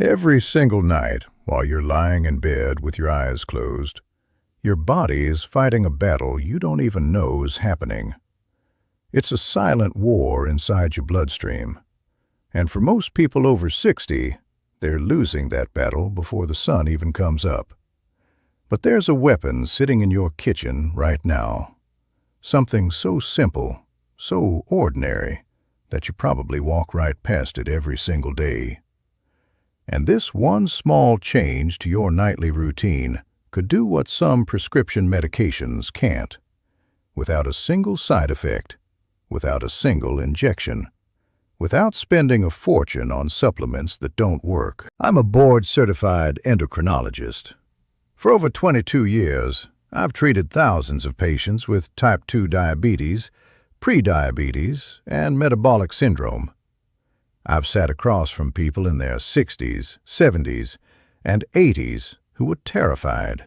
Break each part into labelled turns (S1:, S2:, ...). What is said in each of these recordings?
S1: Every single night, while you're lying in bed with your eyes closed, your body is fighting a battle you don't even know is happening. It's a silent war inside your bloodstream. And for most people over 60, they're losing that battle before the sun even comes up. But there's a weapon sitting in your kitchen right now. Something so simple, so ordinary, that you probably walk right past it every single day. And this one small change to your nightly routine could do what some prescription medications can't. Without a single side effect, without a single injection, without spending a fortune on supplements that don't work. I'm a board-certified endocrinologist. For over 22 years, I've treated thousands of patients with type 2 diabetes, prediabetes, and metabolic syndrome. I've sat across from people in their 60s, 70s, and 80s who were terrified.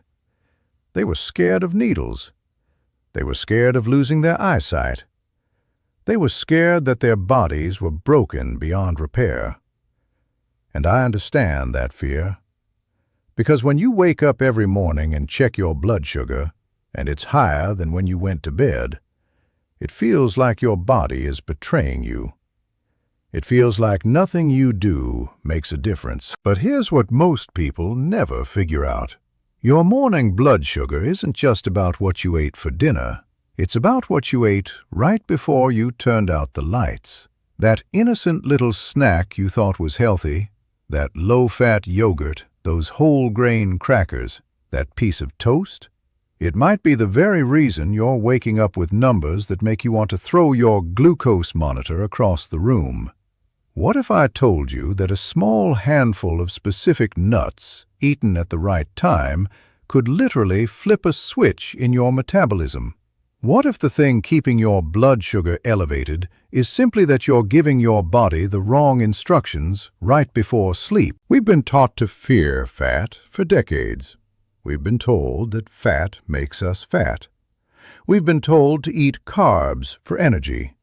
S1: They were scared of needles. They were scared of losing their eyesight. They were scared that their bodies were broken beyond repair. And I understand that fear. Because when you wake up every morning and check your blood sugar, and it's higher than when you went to bed, it feels like your body is betraying you. It feels like nothing you do makes a difference. But here's what most people never figure out. Your morning blood sugar isn't just about what you ate for dinner. It's about what you ate right before you turned out the lights. That innocent little snack you thought was healthy, that low-fat yogurt, those whole-grain crackers, that piece of toast. It might be the very reason you're waking up with numbers that make you want to throw your glucose monitor across the room. What if I told you that a small handful of specific nuts, eaten at the right time, could literally flip a switch in your metabolism? What if the thing keeping your blood sugar elevated is simply that you're giving your body the wrong instructions right before sleep? We've been taught to fear fat for decades. We've been told that fat makes us fat. We've been told to eat carbs for energy.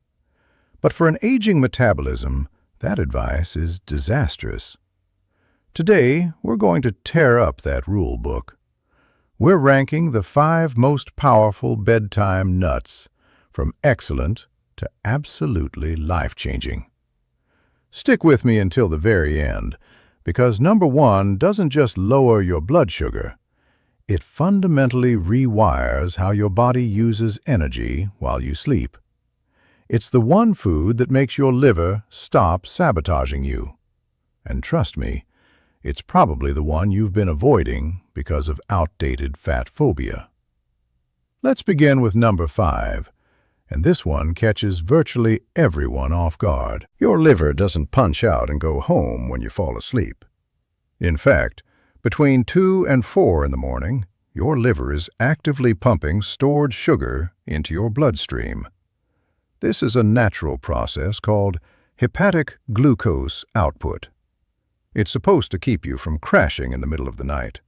S1: But for an aging metabolism, that advice is disastrous. Today, we're going to tear up that rule book. We're ranking the 5 most powerful bedtime nuts, from excellent to absolutely life-changing. Stick with me until the very end, because number 1 doesn't just lower your blood sugar. It fundamentally rewires how your body uses energy while you sleep. It's the one food that makes your liver stop sabotaging you. And trust me, it's probably the one you've been avoiding because of outdated fat phobia. Let's begin with number 5, and this one catches virtually everyone off guard. Your liver doesn't punch out and go home when you fall asleep. In fact, between 2 and 4 in the morning, your liver is actively pumping stored sugar into your bloodstream. This is a natural process called hepatic glucose output. It's supposed to keep you from crashing in the middle of the night.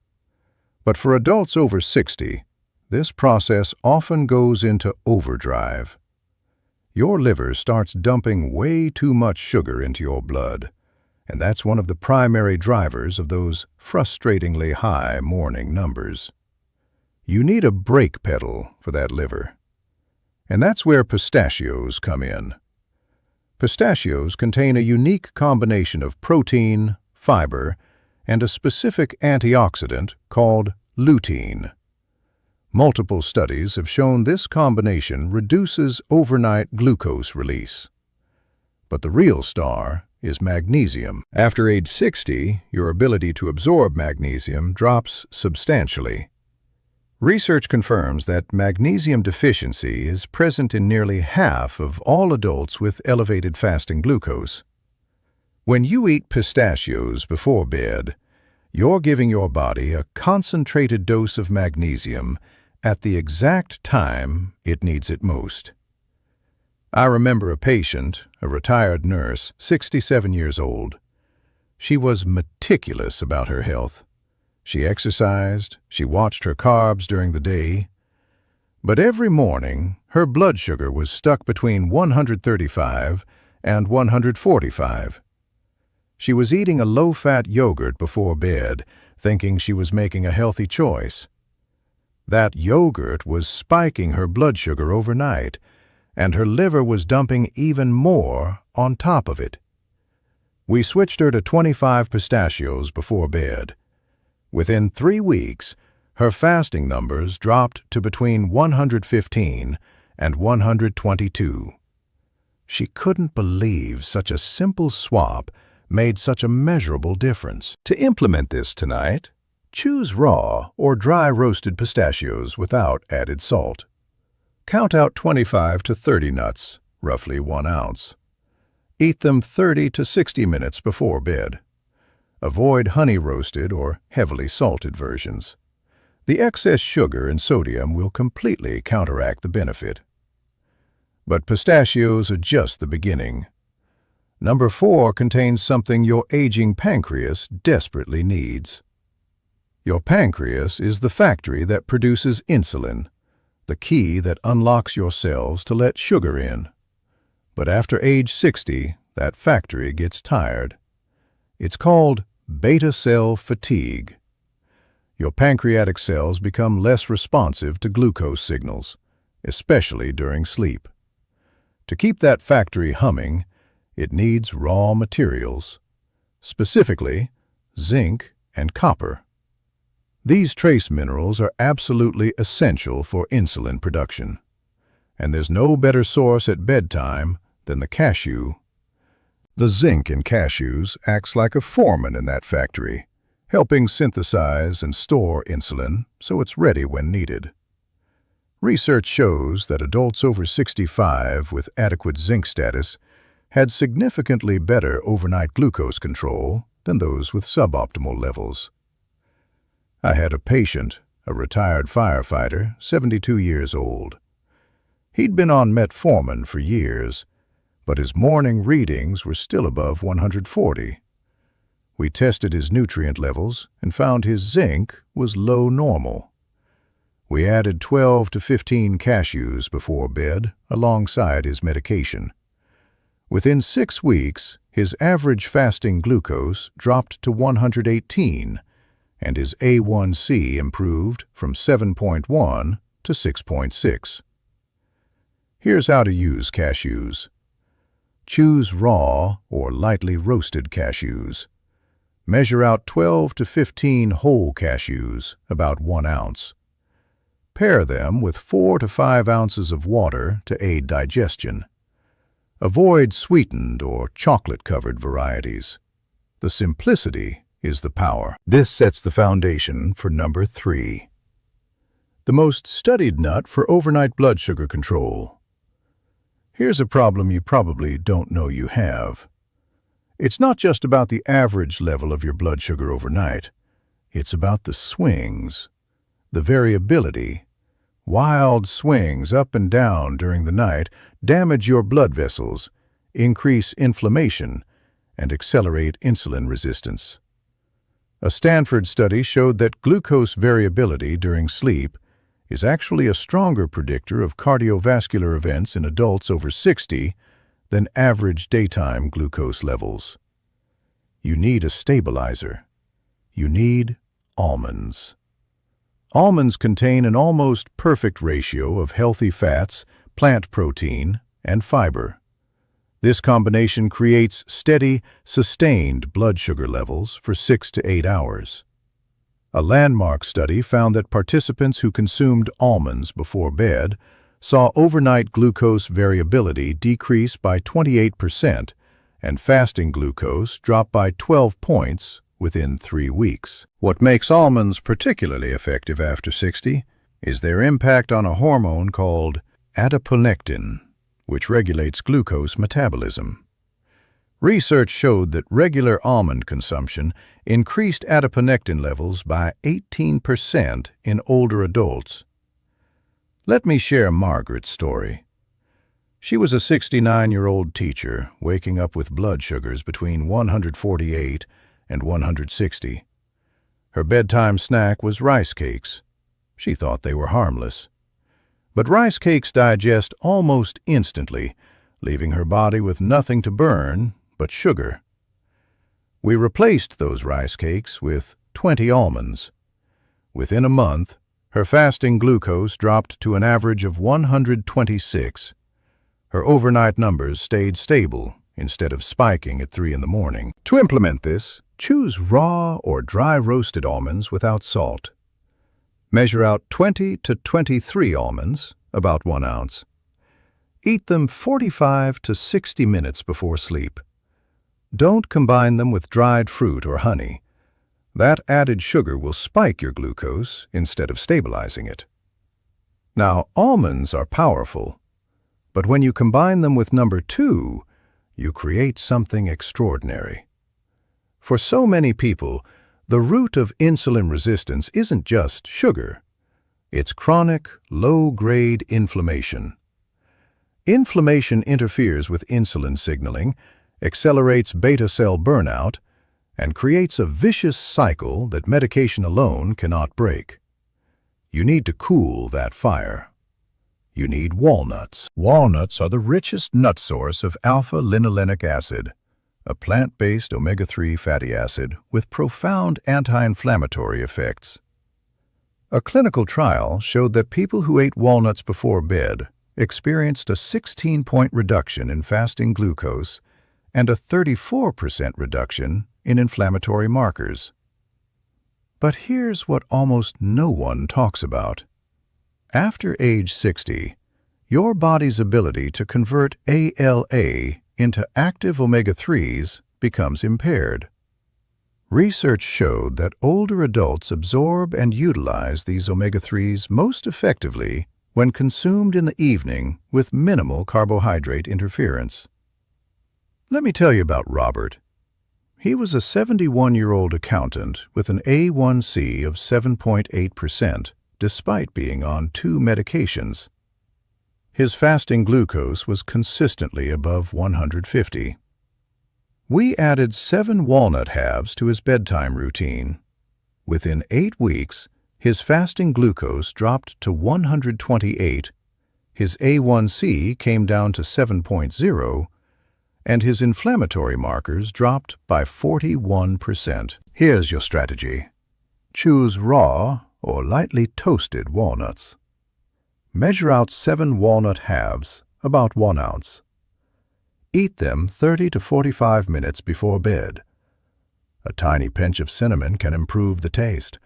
S1: But for adults over 60, this process often goes into overdrive. Your liver starts dumping way too much sugar into your blood, and that's one of the primary drivers of those frustratingly high morning numbers. You need a brake pedal for that liver. And that's where pistachios come in. Pistachios contain a unique combination of protein, fiber, and a specific antioxidant called lutein. Multiple studies have shown this combination reduces overnight glucose release. But the real star is magnesium. After age 60, your ability to absorb magnesium drops substantially. Research confirms that magnesium deficiency is present in nearly half of all adults with elevated fasting glucose. When you eat pistachios before bed, you're giving your body a concentrated dose of magnesium at the exact time it needs it most. I remember a patient, a retired nurse, 67 years old. She was meticulous about her health. She exercised, she watched her carbs during the day, but every morning her blood sugar was stuck between 135 and 145. She was eating a low-fat yogurt before bed, thinking she was making a healthy choice. That yogurt was spiking her blood sugar overnight, and her liver was dumping even more on top of it. We switched her to 25 pistachios before bed. Within 3 weeks, her fasting numbers dropped to between 115 and 122. She couldn't believe such a simple swap made such a measurable difference. To implement this tonight, choose raw or dry roasted pistachios without added salt. Count out 25 to 30 nuts, roughly 1 ounce. Eat them 30 to 60 minutes before bed. Avoid honey-roasted or heavily salted versions. The excess sugar and sodium will completely counteract the benefit. But pistachios are just the beginning. Number 4 contains something your aging pancreas desperately needs. Your pancreas is the factory that produces insulin, the key that unlocks your cells to let sugar in. But after age 60, that factory gets tired. It's called beta cell fatigue. Your pancreatic cells become less responsive to glucose signals, especially during sleep. To keep that factory humming, it needs raw materials, specifically zinc and copper. These trace minerals are absolutely essential for insulin production, and there's no better source at bedtime than the cashew. The zinc in cashews acts like a foreman in that factory, helping synthesize and store insulin so it's ready when needed. Research shows that adults over 65 with adequate zinc status had significantly better overnight glucose control than those with suboptimal levels. I had a patient, a retired firefighter, 72 years old. He'd been on metformin for years, but his morning readings were still above 140. We tested his nutrient levels and found his zinc was low normal. We added 12 to 15 cashews before bed alongside his medication. Within 6 weeks, his average fasting glucose dropped to 118, and his A1C improved from 7.1 to 6.6. Here's how to use cashews. Choose raw or lightly roasted cashews. Measure out 12 to 15 whole cashews, about 1 ounce. Pair them with 4 to 5 ounces of water to aid digestion. Avoid sweetened or chocolate-covered varieties. The simplicity is the power. This sets the foundation for number 3. The most studied nut for overnight blood sugar control. Here's a problem you probably don't know you have. It's not just about the average level of your blood sugar overnight. It's about the swings, the variability. Wild swings up and down during the night damage your blood vessels, increase inflammation, and accelerate insulin resistance. A Stanford study showed that glucose variability during sleep is actually a stronger predictor of cardiovascular events in adults over 60 than average daytime glucose levels. You need a stabilizer. You need almonds. Almonds contain an almost perfect ratio of healthy fats, plant protein, and fiber. This combination creates steady, sustained blood sugar levels for 6 to 8 hours. A landmark study found that participants who consumed almonds before bed saw overnight glucose variability decrease by 28% and fasting glucose drop by 12 points within 3 weeks. What makes almonds particularly effective after 60 is their impact on a hormone called adiponectin, which regulates glucose metabolism. Research showed that regular almond consumption increased adiponectin levels by 18% in older adults. Let me share Margaret's story. She was a 69-year-old teacher waking up with blood sugars between 148 and 160. Her bedtime snack was rice cakes. She thought they were harmless. But rice cakes digest almost instantly, leaving her body with nothing to burn but sugar. We replaced those rice cakes with 20 almonds. Within a month, her fasting glucose dropped to an average of 126. Her overnight numbers stayed stable instead of spiking at 3 in the morning. To implement this, choose raw or dry roasted almonds without salt. Measure out 20 to 23 almonds, about 1 ounce. Eat them 45 to 60 minutes before sleep. Don't combine them with dried fruit or honey. That added sugar will spike your glucose instead of stabilizing it. Now, almonds are powerful, but when you combine them with number 2, you create something extraordinary. For so many people, the root of insulin resistance isn't just sugar. It's chronic, low-grade inflammation. Inflammation interferes with insulin signaling, accelerates beta cell burnout, and creates a vicious cycle that medication alone cannot break. You need to cool that fire. You need walnuts. Walnuts are the richest nut source of alpha-linolenic acid, a plant-based omega-3 fatty acid with profound anti-inflammatory effects. A clinical trial showed that people who ate walnuts before bed experienced a 16-point reduction in fasting glucose and a 34% reduction in inflammatory markers. But here's what almost no one talks about. After age 60, your body's ability to convert ALA into active omega-3s becomes impaired. Research showed that older adults absorb and utilize these omega-3s most effectively when consumed in the evening with minimal carbohydrate interference. Let me tell you about Robert. He was a 71-year-old accountant with an A1C of 7.8% despite being on 2 medications. His fasting glucose was consistently above 150. We added 7 walnut halves to his bedtime routine. Within 8 weeks, his fasting glucose dropped to 128, his A1C came down to 7.0, and his inflammatory markers dropped by 41%. Here's your strategy. Choose raw or lightly toasted walnuts. Measure out 7 walnut halves, about 1 ounce. Eat them 30 to 45 minutes before bed. A tiny pinch of cinnamon can improve the taste,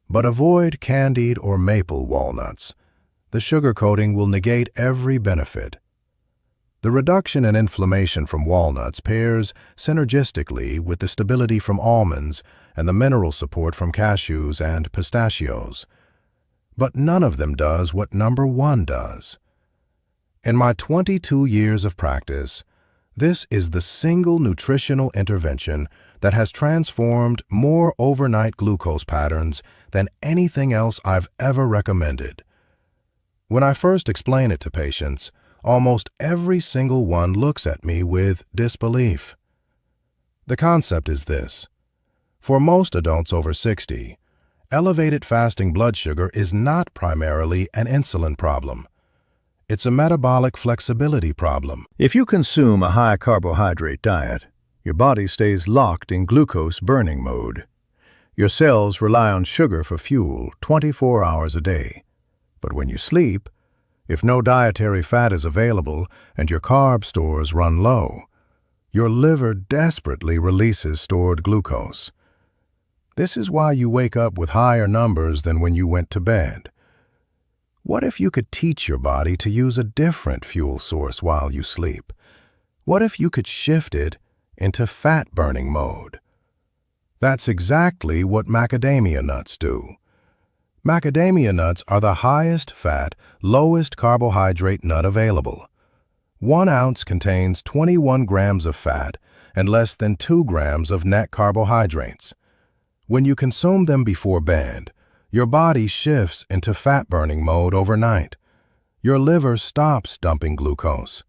S1: but avoid candied or maple walnuts. The sugar coating will negate every benefit. The reduction in inflammation from walnuts pairs synergistically with the stability from almonds and the mineral support from cashews and pistachios. But none of them does what number 1 does. In my 22 years of practice, this is the single nutritional intervention that has transformed more overnight glucose patterns than anything else I've ever recommended. When I first explain it to patients, almost every single one looks at me with disbelief. The concept is this. For most adults over 60, elevated fasting blood sugar is not primarily an insulin problem. It's a metabolic flexibility problem. If you consume a high-carbohydrate diet, your body stays locked in glucose burning mode. Your cells rely on sugar for fuel 24 hours a day. But when you sleep, if no dietary fat is available and your carb stores run low, your liver desperately releases stored glucose. This is why you wake up with higher numbers than when you went to bed. What if you could teach your body to use a different fuel source while you sleep? What if you could shift it into fat-burning mode? That's exactly what macadamia nuts do. Macadamia nuts are the highest fat, lowest carbohydrate nut available. 1 ounce contains 21 grams of fat and less than 2 grams of net carbohydrates. When you consume them before bed, your body shifts into fat-burning mode overnight. Your liver stops dumping glucose.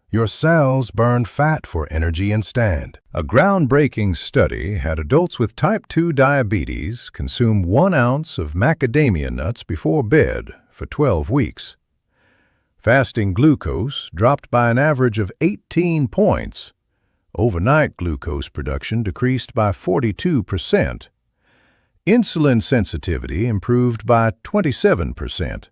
S1: Your cells burn fat for energy instead. A groundbreaking study had adults with type 2 diabetes consume 1 ounce of macadamia nuts before bed for 12 weeks. Fasting glucose dropped by an average of 18 points. Overnight glucose production decreased by 42%. Insulin sensitivity improved by 27%.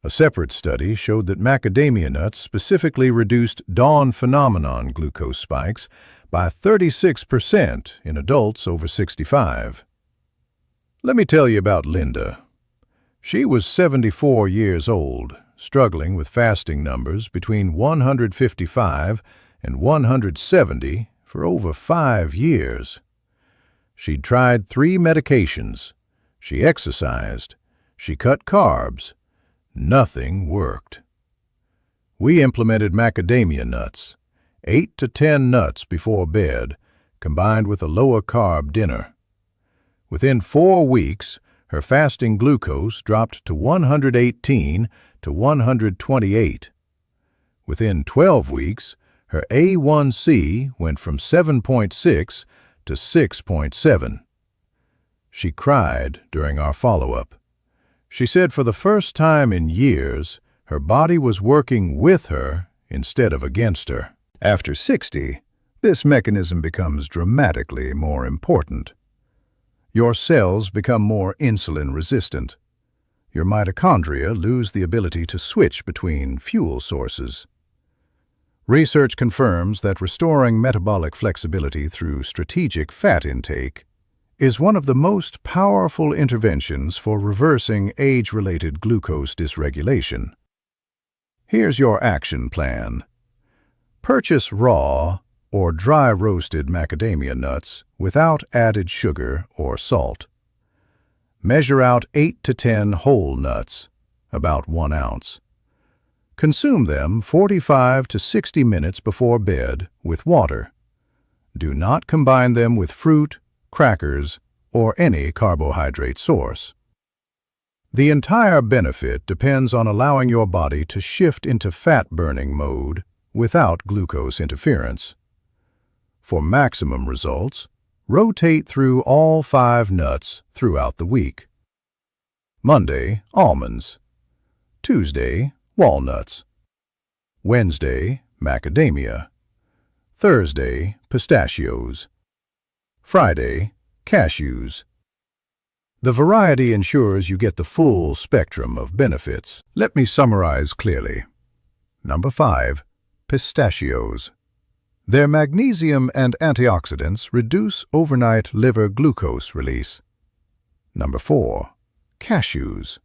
S1: A separate study showed that macadamia nuts specifically reduced dawn phenomenon glucose spikes by 36% in adults over 65. Let me tell you about Linda. She was 74 years old, struggling with fasting numbers between 155 and 170 for over 5 years. She'd tried 3 medications. She exercised. She cut carbs. Nothing worked. We implemented macadamia nuts, 8 to 10 nuts before bed, combined with a lower-carb dinner. Within 4 weeks, her fasting glucose dropped to 118 to 128. Within 12 weeks, her A1C went from 7.6 to 6.7. She cried during our follow-up. She said for the first time in years, her body was working with her instead of against her. After 60, this mechanism becomes dramatically more important. Your cells become more insulin-resistant. Your mitochondria lose the ability to switch between fuel sources. Research confirms that restoring metabolic flexibility through strategic fat intake is one of the most powerful interventions for reversing age-related glucose dysregulation. Here's your action plan. Purchase raw or dry-roasted macadamia nuts without added sugar or salt. Measure out 8 to 10 whole nuts, about 1 ounce. Consume them 45 to 60 minutes before bed with water. Do not combine them with fruit, crackers, or any carbohydrate source. The entire benefit depends on allowing your body to shift into fat-burning mode without glucose interference. For maximum results, rotate through all 5 nuts throughout the week. Monday, almonds. Tuesday, walnuts. Wednesday, macadamia. Thursday, pistachios. Friday, cashews. The variety ensures you get the full spectrum of benefits. Let me summarize clearly. Number 5, pistachios. Their magnesium and antioxidants reduce overnight liver glucose release. Number 4, cashews.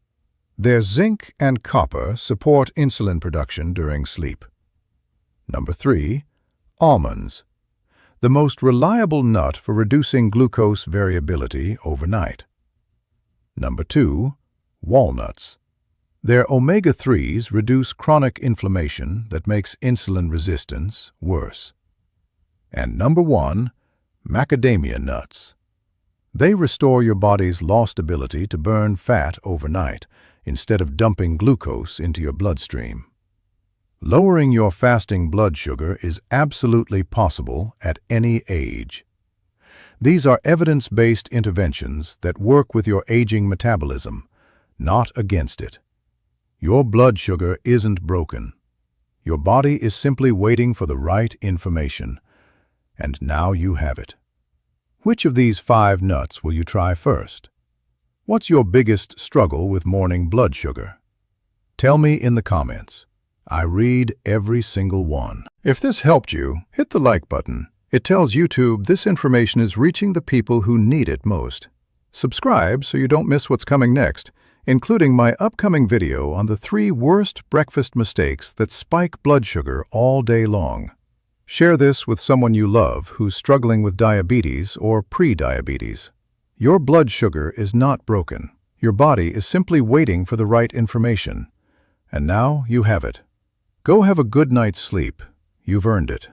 S1: Their zinc and copper support insulin production during sleep. Number 3, almonds. The most reliable nut for reducing glucose variability overnight. Number 2, walnuts. Their omega-3s reduce chronic inflammation that makes insulin resistance worse. And number 1, macadamia nuts. They restore your body's lost ability to burn fat overnight instead of dumping glucose into your bloodstream. Lowering your fasting blood sugar is absolutely possible at any age. These are evidence-based interventions that work with your aging metabolism, not against it. Your blood sugar isn't broken. Your body is simply waiting for the right information, and now you have it. Which of these 5 nuts will you try first? What's your biggest struggle with morning blood sugar? Tell me in the comments. I read every single one. If this helped you, hit the like button. It tells YouTube this information is reaching the people who need it most. Subscribe so you don't miss what's coming next, including my upcoming video on the 3 worst breakfast mistakes that spike blood sugar all day long. Share this with someone you love who's struggling with diabetes or pre-diabetes. Your blood sugar is not broken. Your body is simply waiting for the right information. And now you have it. Go have a good night's sleep. You've earned it.